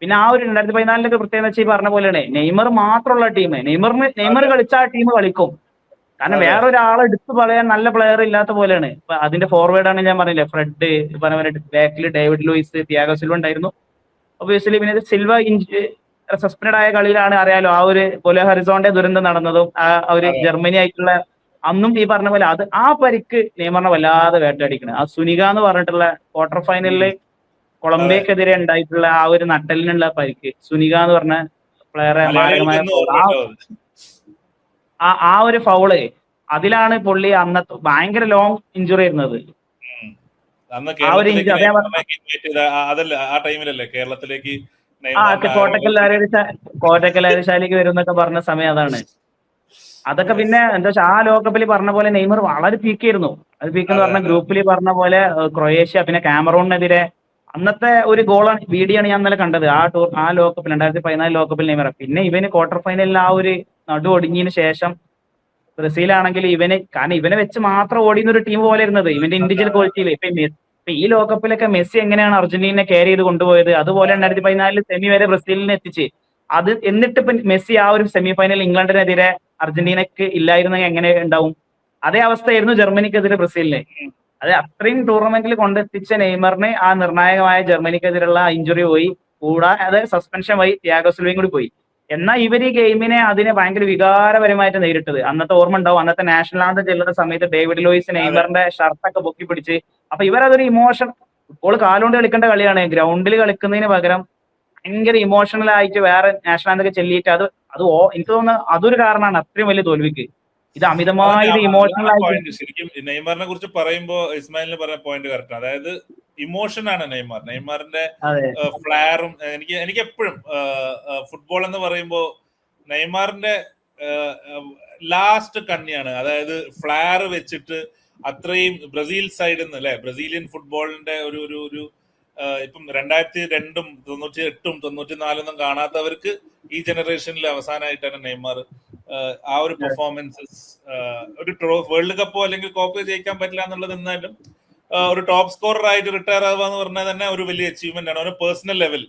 പിന്നെ ആ ഒരു 2014 പ്രത്യേകത വെച്ചാൽ ഈ പറഞ്ഞ പോലെയാണ്, നെയ്മർ മാത്രമുള്ള ടീം. നെയ്മർ കളിച്ച ആ ടീം കളിക്കും. കാരണം വേറെ ഒരാളെ എടുത്തു പറയാൻ നല്ല പ്ലെയർ ഇല്ലാത്ത പോലെയാണ്. ഇപ്പൊ അതിന്റെ ഫോർവേഡ് ആണ് ഞാൻ പറഞ്ഞില്ലേ, ഫ്രെഡ്, പറഞ്ഞ പോലെ ബാക്കിൽ ഡേവിഡ് ലൂയിസ്, തിയാഗോ സിൽവ ഉണ്ടായിരുന്നു. ഒബിയസ്ലി പിന്നെ സിൽവ സസ്പെൻഡ് ആയ കളിയിലാണ് അറിയാലോ ആ ഒരു പോലെ ഹറിസോന്റെ ദുരന്തം നടന്നതും ആ ഒരു ജർമ്മനി ആയിട്ടുള്ള അന്നും ഈ പറഞ്ഞ പോലെ ആ പരിക്ക് നെയ്മറിനെ വല്ലാതെ വേട്ടയടിക്കണം. ആ സുനിക എന്ന് പറഞ്ഞിട്ടുള്ള ക്വാർട്ടർ ഫൈനലില് കൊളംബിയക്കെതിരെ ഉണ്ടായിട്ടുള്ള ആ ഒരു നട്ടലിനുള്ള പരിക്ക്, സുനിക എന്ന് പറഞ്ഞ പ്ലെയറെ മാരകമായ ആ ഒരു ഫൗള്, അതിലാണ് പുള്ളി അന്നത്തെ ഭയങ്കര ലോങ് ഇഞ്ചുറി ആയിരുന്നത്. ആ ഒരു ഇഞ്ചുറി കേരളത്തിലേക്ക് കോട്ടക്കൽ അരശാലേക്ക് വരും എന്നൊക്കെ പറഞ്ഞ സമയം അതാണ്. അതൊക്കെ പിന്നെ എന്താ വെച്ചാൽ ആ ലോകകപ്പിൽ പറഞ്ഞ പോലെ നെയ്മർ വളരെ പീക്കായിരുന്നു. അത് പീക്ക് എന്ന് പറഞ്ഞ ഗ്രൂപ്പിൽ പറഞ്ഞ പോലെ ക്രൊയേഷ്യ പിന്നെ കാമറൂണിനെതിരെ അന്നത്തെ ഒരു ഗോളാണ്, വീഡിയോ ആണ് ഞാൻ ഇന്നലെ കണ്ടത്. ആ ലോകകപ്പിൽ 2014 ലോകകപ്പിൽ നെയ്മർ. പിന്നെ ഇവന് ക്വാർട്ടർ ഫൈനലിൽ ആ ഒരു നടു ഒടുങ്ങിയതിന് ശേഷം ബ്രസീലാണെങ്കിൽ കാരണം ഇവനെ വെച്ച് മാത്രം ഓടിയുന്ന ഒരു ടീം പോലെ ഇരുന്നത് ഇവന്റെ ഇൻഡിവിജ്വൽ ക്വാളിറ്റിയിൽ. ഇപ്പൊ ഈ ലോകകപ്പിലൊക്കെ മെസ്സി എങ്ങനെയാണ് അർജന്റീനയെ കെയർ ചെയ്ത് കൊണ്ടുപോയത്, അതുപോലെ 2014 സെമി വരെ ബ്രസീലിനെ എത്തിച്ച്. എന്നിട്ട് ഇപ്പൊ മെസ്സി ആ ഒരു സെമി ഫൈനൽ ഇംഗ്ലണ്ടിനെതിരെ അർജന്റീനക്ക് ഇല്ലായിരുന്നെങ്കിൽ എങ്ങനെ ഉണ്ടാവും? അതേ അവസ്ഥയായിരുന്നു ജർമ്മനിക്കെതിരെ ബ്രസീലിന്. അത് അത്രയും ടൂർണമെന്റിൽ കൊണ്ടെത്തിച്ച നെയ്മറിന് ആ നിർണായകമായ ജർമ്മനിക്കെതിരെയുള്ള ഇഞ്ചുറി പോയി, കൂടാതെ സസ്പെൻഷൻ വഴി തിയാഗോ സിൽവയും കൂടി പോയി. എന്നാൽ ഇവർ ഈ ഗെയിമിനെ അതിനെ ഭയങ്കര വികാരപരമായിട്ട് നേരിട്ടത്. അന്നത്തെ ഓർമ്മ ഉണ്ടാവും, അന്നത്തെ നാഷണൽ ആന്തം ചെല്ലുന്ന സമയത്ത് ഡേവിഡ് ലൂയിസ് നെയ്മറിന്റെ ഷർട്ടൊക്കെ പൊക്കി പിടിച്ച്. അപ്പൊ ഇവരതൊരു ഇമോഷൻ, ഇപ്പോൾ കാലുകൊണ്ട് കളിക്കേണ്ട കളിയാണ്, ഗ്രൗണ്ടിൽ കളിക്കുന്നതിന് പകരം ഭയങ്കര ഇമോഷണൽ ആയിട്ട് വേറെ നാഷണൽ ആന്തം ചെല്ലിയിട്ട് എനിക്ക് തോന്നുന്നു അതൊരു കാരണമാണ് അത്രയും വലിയ തോൽവിക്ക്. ഇത് അമിതമായത് ഇമോഷണൽ ആയിട്ട്. ശരിക്കും നെയ്മറിനെ കുറിച്ച് പറയുമ്പോ ഇസ്മായിലിന് പറഞ്ഞ പോയിന്റ് കറക്റ്റ്. അതായത് ഇമോഷനാണ് നെയ്മറിന്റെ ഫ്ലെയറും. എനിക്ക് എപ്പോഴും ഫുട്ബോൾ എന്ന് പറയുമ്പോ നെയ്മറിന്റെ ലാസ്റ്റ് കണ്ണിയാണ്. അതായത് ഫ്ലെയർ വെച്ചിട്ട് അത്രയും ബ്രസീൽ സൈഡിൽ നിന്ന് അല്ലെ, ബ്രസീലിയൻ ഫുട്ബോളിന്റെ ഒരു ഇപ്പം 2002, 98, 94 കാണാത്തവർക്ക് ഈ ജനറേഷനിൽ അവസാനമായിട്ടാണ് നെയ്മർ ആ ഒരു പെർഫോമൻസസ്, ഒരു വേൾഡ് കപ്പോ അല്ലെങ്കിൽ കോപ്പയോ ജയിക്കാൻ പറ്റില്ല എന്നുള്ളത് എന്നാലും ഒരു ടോപ്പ് സ്കോറർ ആയിട്ട് റിട്ടയർ ആവുക എന്ന് പറഞ്ഞാൽ തന്നെ ഒരു വലിയ അച്ചീവ്മെന്റ് ആണ്, ഒരു പേഴ്സണൽ ലെവൽ.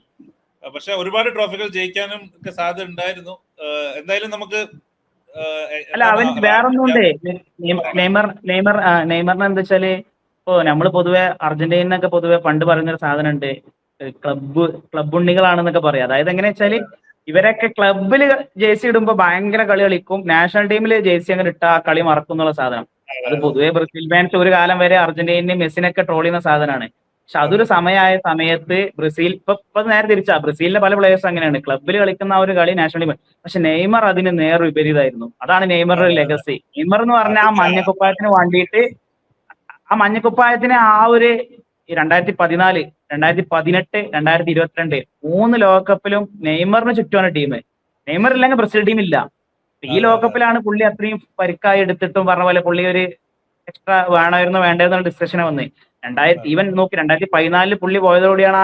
പക്ഷെ ഒരുപാട് ട്രോഫികൾ ജയിക്കാനും ഒക്കെ സാധ്യത ഉണ്ടായിരുന്നു. എന്തായാലും നമുക്ക് അല്ല, അവൻ വേറൊന്നുണ്ട്. നെയ്മറിന് എന്താ വെച്ചാല്, ഇപ്പൊ നമ്മള് പൊതുവെ അർജന്റീനൊക്കെ പൊതുവെ പണ്ട് പറയുന്നൊരു സാധനം ഉണ്ട്, ക്ലബ് ഉണ്ണികളാണെന്നൊക്കെ പറയാം. അതായത് എങ്ങനെയാ വെച്ചാല് ഇവരൊക്കെ ക്ലബില് ജേഴ്സി ഇടുമ്പോ ഭയങ്കര കളി കളിക്കും, നാഷണൽ ടീമിൽ ജേഴ്സി അങ്ങനെ ഇട്ട ആ കളി മറക്കും എന്നുള്ള സാധനം. അത് പൊതുവെ ബ്രസീൽ ഫാൻസ് ഒരു കാലം വരെ അർജന്റീനയും മെസ്സിനൊക്കെ ട്രോൾ ചെയ്യുന്ന സാധനമാണ്. പക്ഷെ അതൊരു സമയമായ സമയത്ത് ബ്രസീൽ ഇപ്പൊ നേരെ തിരിച്ചാ, ബ്രസീലിലെ പല പ്ലേയേഴ്സ് അങ്ങനെയാണ്, ക്ലബിൽ കളിക്കുന്ന ആ ഒരു കളി നാഷണൽ ടീം. പക്ഷെ നെയ്മർ അതിന് നേർ വിപരീതമായിരുന്നു. അതാണ് നെയ്മറുടെ ലെഗസി. നെയ്മർ എന്ന് പറഞ്ഞാൽ ആ മഞ്ഞക്കുപ്പായത്തിന് വേണ്ടിയിട്ട്, ആ മഞ്ഞക്കുപ്പായത്തിന് ആ ഒരു 2014, 2018, 2022 3 ലോകകപ്പിലും നെയ്മറിന് ചുറ്റുമാണ് ടീം. നെയ്മർ ഇല്ലെങ്കിൽ ബ്രസീൽ ടീം ഇല്ല. ഈ ലോകകപ്പിലാണ് പുള്ളി അത്രയും പരിക്കായി എടുത്തിട്ടും പറഞ്ഞ പോലെ പുള്ളി ഒരു എക്സ്ട്രാ വേണമായിരുന്നോ വേണ്ടായിരുന്നുള്ള ഡിസ്കഷനെ വന്ന്. ഈവൻ നോക്കി 2014 പുള്ളി പോയതോടെയാണ്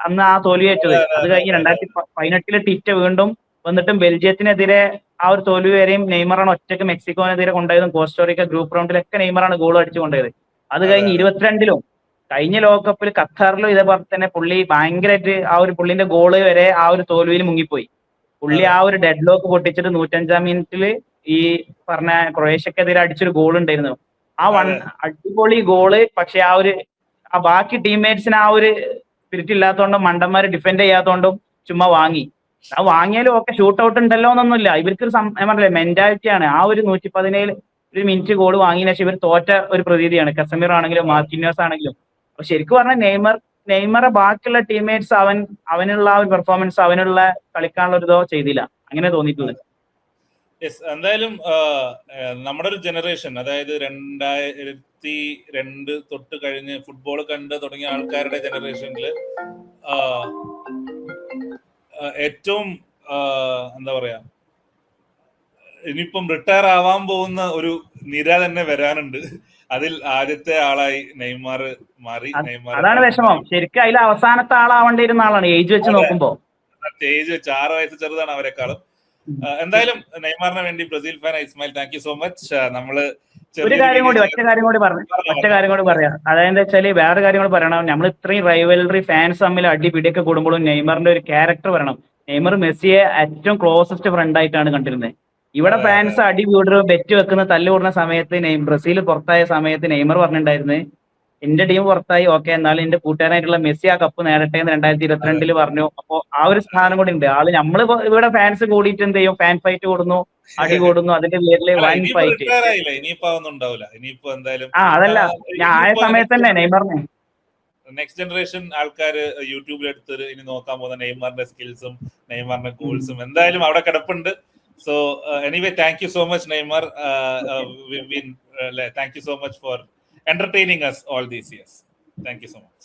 അന്ന് ആ തോൽവിയേറ്റത്. അത് കഴിഞ്ഞ് 2018 ടിറ്റ വീണ്ടും വന്നിട്ടും ബെൽജിയത്തിനെതിരെ ആ ഒരു തോൽവി വരെയും നെയ്മറാണ് ഒറ്റയ്ക്ക് മെക്സിക്കോനെതിരെ കൊണ്ടുപോയതും. കോസ്റ്റോറിക്ക ഗ്രൂപ്പ് റൗണ്ടിലൊക്കെ നെയ്മറാണ് ഗോൾ അടിച്ചു കൊണ്ടുപോയത്. അത് കഴിഞ്ഞ് 22-ലും കഴിഞ്ഞ ലോകകപ്പിൽ ഖത്തറിലും ഇതേപോലെ തന്നെ പുള്ളി ഭയങ്കരമായിട്ട് ആ ഒരു പുള്ളിന്റെ ഗോള് വരെ ആ ഒരു തോൽവിയിൽ മുങ്ങിപ്പോയി. പുള്ളി ആ ഒരു ഡെഡ് ലോക്ക് പൊട്ടിച്ചിട്ട് 105-ാം മിനിറ്റില് ഈ പറഞ്ഞ ക്രൊയേഷ്യക്കെതിരെ അടിച്ചൊരു ഗോൾ ഉണ്ടായിരുന്നു. ആ അടിപൊളി ഗോള്. പക്ഷെ ആ ബാക്കി ടീംമേറ്റ്സിന് ആ ഒരു സ്പിരിറ്റ് ഇല്ലാത്തതുകൊണ്ടും മണ്ടന്മാര് ഡിഫെൻഡ് ചെയ്യാത്തതുകൊണ്ടും ചുമ്മാ വാങ്ങി. ആ വാങ്ങിയാലും ഒക്കെ ഷൂട്ട് ഔട്ട് ഉണ്ടല്ലോ എന്നൊന്നുമില്ല. ഇവർക്കൊരു ഞാൻ പറഞ്ഞില്ലേ മെന്റാലിറ്റിയാണ്. ആ ഒരു 117 മിനിറ്റ് ഗോൾ വാങ്ങിയ ശേഷം ഇവർ തോറ്റ ഒരു പ്രതീതിയാണ്. കസമിർ ആണെങ്കിലും മാർക്കിന്യോസ് ആണെങ്കിലും. അപ്പൊ ശരിക്കും പറഞ്ഞാൽ നെയ്മറെ ബാക്കിയുള്ള ടീംമേറ്റ്സ് അവനുള്ള ആ ഒരു പെർഫോമൻസ്, അവനുള്ള കളിക്കാനുള്ള ഒരു ഇതോ ചെയ്തില്ല. അങ്ങനെ തോന്നിയിട്ടുള്ളത്. യെസ്, എന്തായാലും നമ്മുടെ ഒരു ജനറേഷൻ, അതായത് 2002 തൊട്ട് കഴിഞ്ഞ് ഫുട്ബോൾ കണ്ട് തുടങ്ങിയ ആൾക്കാരുടെ ജനറേഷനിൽ ഏറ്റവും എന്താ പറയാ, ഇനിയിപ്പം റിട്ടയർ ആവാൻ പോകുന്ന ഒരു നിര തന്നെ വരാനുണ്ട്. അതിൽ ആദ്യത്തെ ആളായി നെയ്മർ മാറി. നെയ്മർ അതാണ് വിഷമം. ശരിക്കും അതിൽ അവസാനത്തെ ആളാവേണ്ടിയിരുന്ന ആളാണ് ഏജ് വെച്ച് നോക്കുമ്പോ. ഏജ് വെച്ച് 6 വയസ്സ് ചെറുതാണ് അവരെക്കാളും. എന്തായാലും നെയ്മറിന് വേണ്ടി Brazil fan Ismail, thank you so much. നമ്മള് ഒരു കാര്യം കൂടി, ഒറ്റ കാര്യം കൂടി പറയാം. അതായത് വെച്ചാല് വേറെ കാര്യം കൂടി പറയണം. നമ്മൾ ഇത്രയും റൈവലറി ഫാൻസ് തമ്മിൽ അടിപിടിയൊക്കെ കൂടുമ്പോഴും നെയ്മറിന്റെ ഒരു ക്യാരക്ടർ പറയണം. നെയ്മർ മെസ്സിയെ ഏറ്റവും ക്ലോസസ്റ്റ് ഫ്രണ്ട് ആയിട്ടാണ് കണ്ടിരുന്നത്. ഇവിടെ ഫാൻസ് അടി കൂടുക, ബെറ്റ് വെക്കുന്ന, തല്ലുകൂടുന്ന സമയത്ത് ബ്രസീൽ പുറത്തായ സമയത്ത് നെയ്മർ പറഞ്ഞിട്ടുണ്ടായിരുന്നു, എന്റെ ടീം പുറത്തായി, ഓക്കെ, എന്നാലും എന്റെ കൂട്ടുകാരായിട്ടുള്ള മെസ്സി ആ കപ്പ് നേടട്ടെ എന്ന് 2022 പറഞ്ഞു. അപ്പോ ആ ഒരു സ്ഥാനം കൂടി ഉണ്ട്. ആള് നമ്മള് ഇവിടെ ഫാൻസ് കൂടിയിട്ട് എന്ത് ചെയ്യും, ഫാൻ ഫൈറ്റ് കൂടുന്നു, അടി കൂടുന്നു, അതിന്റെ പേരില് വൻ ഫൈറ്റ്. ഇനിയിപ്പോ അതൊന്നും ഉണ്ടാവില്ല. ഇനിയിപ്പോ എന്തായാലും അതല്ല, ഞാൻ ആയ സമയത്ത് തന്നെ നെയ്മറിന് നെക്സ്റ്റ് ജനറേഷൻ ആൾക്കാർ യൂട്യൂബിൽ എടുത്ത് ഇനി നോക്കാൻ പോകുന്ന നെയ്മറിന്റെ സ്കിൽസും നെയ്മറിന്റെ ഗോൾസും എന്തായാലും അവിടെ കിടപ്പുണ്ട്. So anyway, thank you so much Neymar. Thank you so much for entertaining us all these years. Thank you so much.